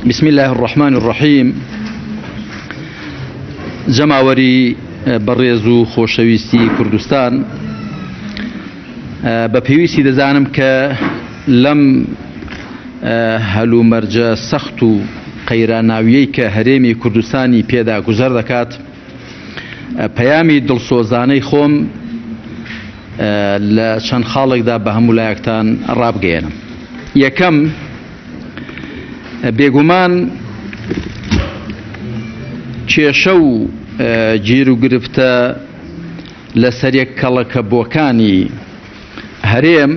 بسم الله الرحمن الرحيم. جەماوەری بەڕێز و خۆشەویستی کوردستان، بە پێویستی دەزانم کە لەم هەلومەرجە سەخت و قەیراناویەی کە هەرێمی کوردستانی پێدا گوزەر دەکات، پەیامی دڵسۆزانەی خۆم لە چەند خاڵێکدا بە هەموو لایەکتان ڕابگەێنم. یەکەم، بێگومان کێشە و گیر و گرفتە لەسەر یەک کەڵەکە بۆکانی هەرێم،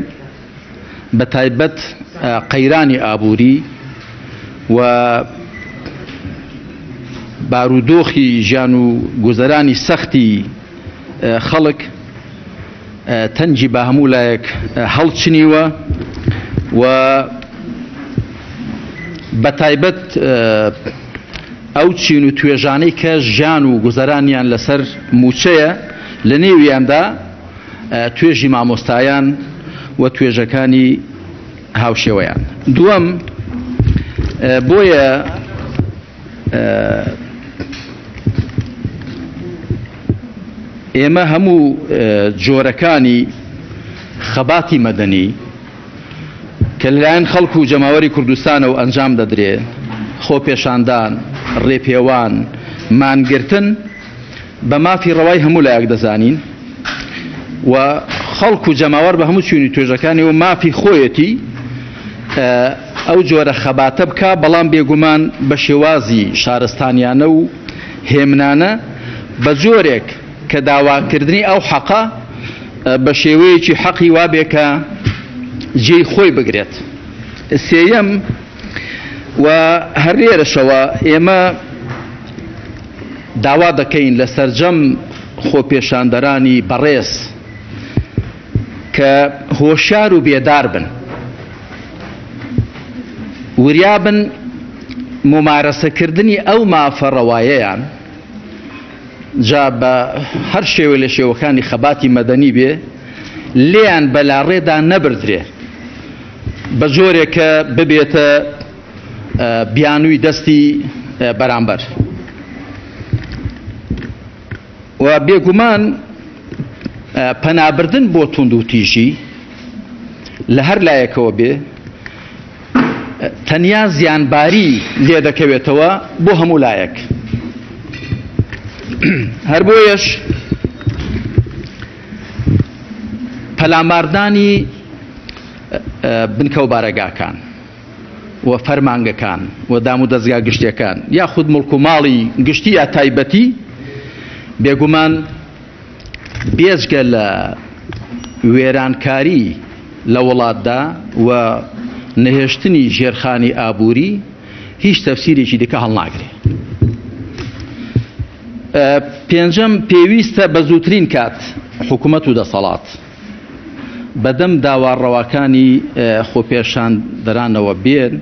بە تایبەت قەیرانی ئابووری و بارودۆخی ژیان و گوزەرانی سەختی خەڵک تەنجی بە هەموو لایەک هەڵچنیوە و بە تایبەت ئەو چین و توێژانەی کە ژیان و گوزەرانیان لەسەر موچەیە، لە نێویاندا توێژی مامۆستایان و توێژەکانی هاوشێوەیان. دووەم، بۆیە ئێمە هەموو جۆرەکانی خەباتی مەدەنی کە لەلایەن خەڵک و جەماوەری کوردستانەوە ئەنجام دەدرێ، خۆپێشاندان، ڕێپێوان، مانگرتن، بە مافی ڕەوای هەموو لایەک دەزانین و خەڵک و جەماوەر بە هەموو چوونی توێژەکانی و مافی خۆیەتی ئەو جۆرە خەباتە بکە، بەڵام بێگومان بە شێوازی شارستانیانە و هێمنانە بە جۆرێک کە داواکردنی ئەو حەقە بە شێوەیەکی حەقی وابێ کە جێی خۆی بگرێت. سێیەم، و هەر لێرەشەوە ئێمە داوا دەکەین لە سەرجەم خۆپێشاندەرانی بەڕێز کە هۆشیار و بێدار بن، وریابن ممارەسەکردنی ئەو مافە ڕەوایەیان جا بە هەر شێوە لە شێوەکانی خەباتی مەدەنی بێ، لێیان بەلاڕێدا نەبردرێ بە جۆرێک کە ببێتە بیانووی دەستی بەرامبەر. و بێگومان پەنابردن بۆ توند و تیژی لە هەر لایەکەوە بێ، تەنیا زیانباری لێ دەکەوێتەوە بۆ هەموو لایەک. هەر بۆیەش پەلاماردانی بنکە و بارەگاکان و فەرمانگەکان و دام و دەستگا گشتیەکان یاخود مڵک و ماڵی گشتی یا تایبەتی، بێگومان بێجگە لە وێرانکاری لە وڵاتدا و نەهێشتنی ژێرخانی ئابووری هیچ تەفسیرێکی دیکە هەڵناگرێ. پێنجەم، پێویستە بە زووترین کات حکوومەت و دەسەڵات بەدەم داواڕەواکانی خۆپێشاندەرانەوە بێن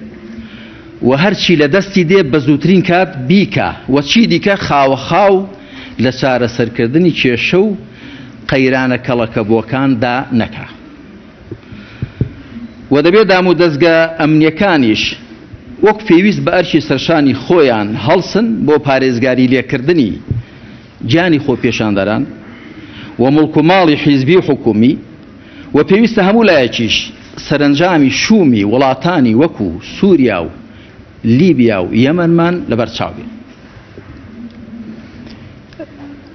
و هەرچی لە دەستی دێ بە زووترین کات بیکە و چی دیکە خاوەخاو لە چارەسەرکردنی کێشە و قەیرانە کەڵەکە بۆکاندا نەکا. و دەبێت دام و دەستگا ئەمنیەکانیش وەک پێویست بە ئەرکی سەرشانی خۆیان هەڵسن بۆ پارێزگاری لێکردنی گیانی خۆپێشاندەران و مڵک و ماڵی حیزبی و حکومی، و پێویستە هەموو لایەکیش سەرنجامی شومی وڵاتانی وەکو سووریا و لیبیا و یەمەنمان لەبەرچاو بێت.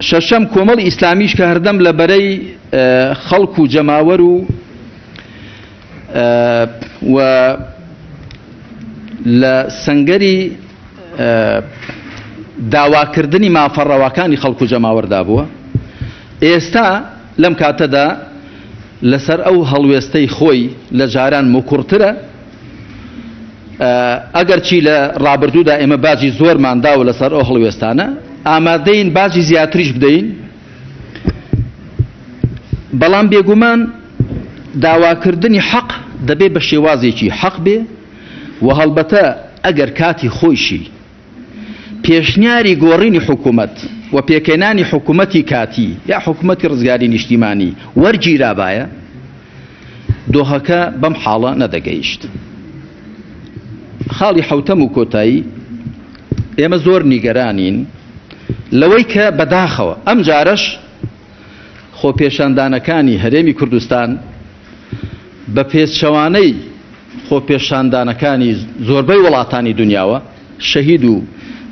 شەشەم، کۆمەڵی ئیسلامیش کە هەردەم لە بەرەی خەڵک و جەماوەر و لە سەنگەری داواکردنی مافەڕەواکانی خەڵک و جەماوەردا بووە، ئێستا لەم کاتەدا لەسەر ئەو هەڵوێستەی خۆی لە جاران موکوڕترە. ئەگەر چی لە ڕابردوودا ئێمە باجی زۆرمان داوە لەسەر ئەو هەڵوێستانە، ئامادەین باجی زیاتریش بدەین، بەڵام بێگومان داواکردنی حەق دەبێت بە شێوازێکی حەق بێ و هەڵبەتە ئەگەر کاتی خۆیشی پێشنیاری گۆڕینی حکوومەت و پێکەنانی حکوومەتی کاتی یا حکوومەتی ڕزگاری نیشتیمانی وەرگیرابایە، دۆخەکە بەم حاڵە نەدەگەیشت. خاڵی حوتەم و کۆتایی ئێمە زۆر نیگەرانین لەوەی کە بەداخەوە ئەم جارەش خۆپێشاندانەکانی هەرێمی کوردستان بە پێچەوانەی خۆپێشاندانەکانی زۆربەی وڵاتانی دنیاوە شەهید و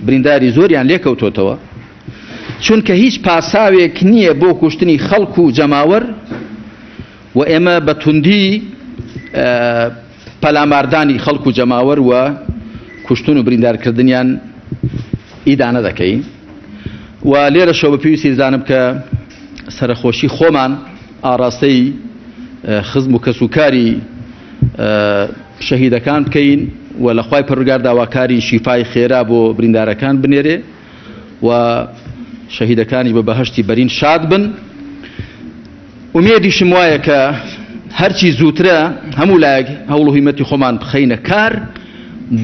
برینداری زۆریان لێکەوتۆتەوە چونکە هیچ پاساوێک نییە بۆ کوشتنی خەڵک و جەماوەر و ئێمە بە توندی پەلاماردانی خەڵک و جەماوەر و کوشتن و بریندارکردنیان ئیدانە دەکەین و لێرەشەوە بە پێویستی زانم کە سەرخۆشی خۆمان ئاراستەی خزم و کەسوکاری شەهیدەکان بکەین و لە خوای پەروەردگار داواکاری شیفای خێرا بۆ بریندارەکان بنێرێ و شەهیدەکانی بە بەهەشتی بەرین شاد بن. ومێدیشم وایە کە هەرچی زووترە هەموو لایەک هەوڵ و هیمەتی خۆمان بخەینە کار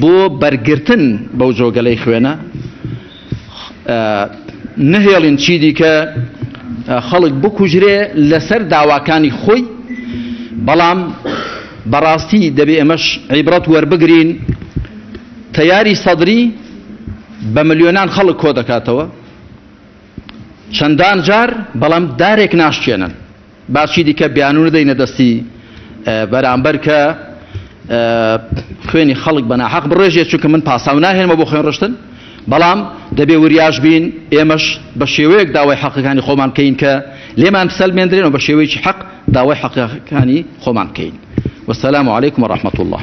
بۆ بەرگرتن بەو جۆگەلەی خوێنە، نهێڵین چی دیکە خەڵک بکوژرێ لەسەر داواکانی خۆی، بەڵام بەڕاستی دەبێ ئەمەش عیبرەت وەربگرین. تەیاری سەدری بە ملیۆنان خەڵک کۆ دەکاتەوە چەندان جار، بەڵام دارێک ناشکێنن. باشی دیکە بیانوو نەدەینە دەستی بەرامبەر کە خوێنی خەڵک بە ناحەق بڕێژێت، چونکە من پاساو ناهێنمە بۆ خوێن ڕشتن، بەڵام دەبێ وریاش بین ئێمەش بە شێوەیەک داوای حەقەکانی خۆمان بکەین کە لێمان بسەلمێنرێن و بە شێوەیەکی حەق داوای حەقەکانی خۆمان بکەین. والسلام عليكم ورحمة الله.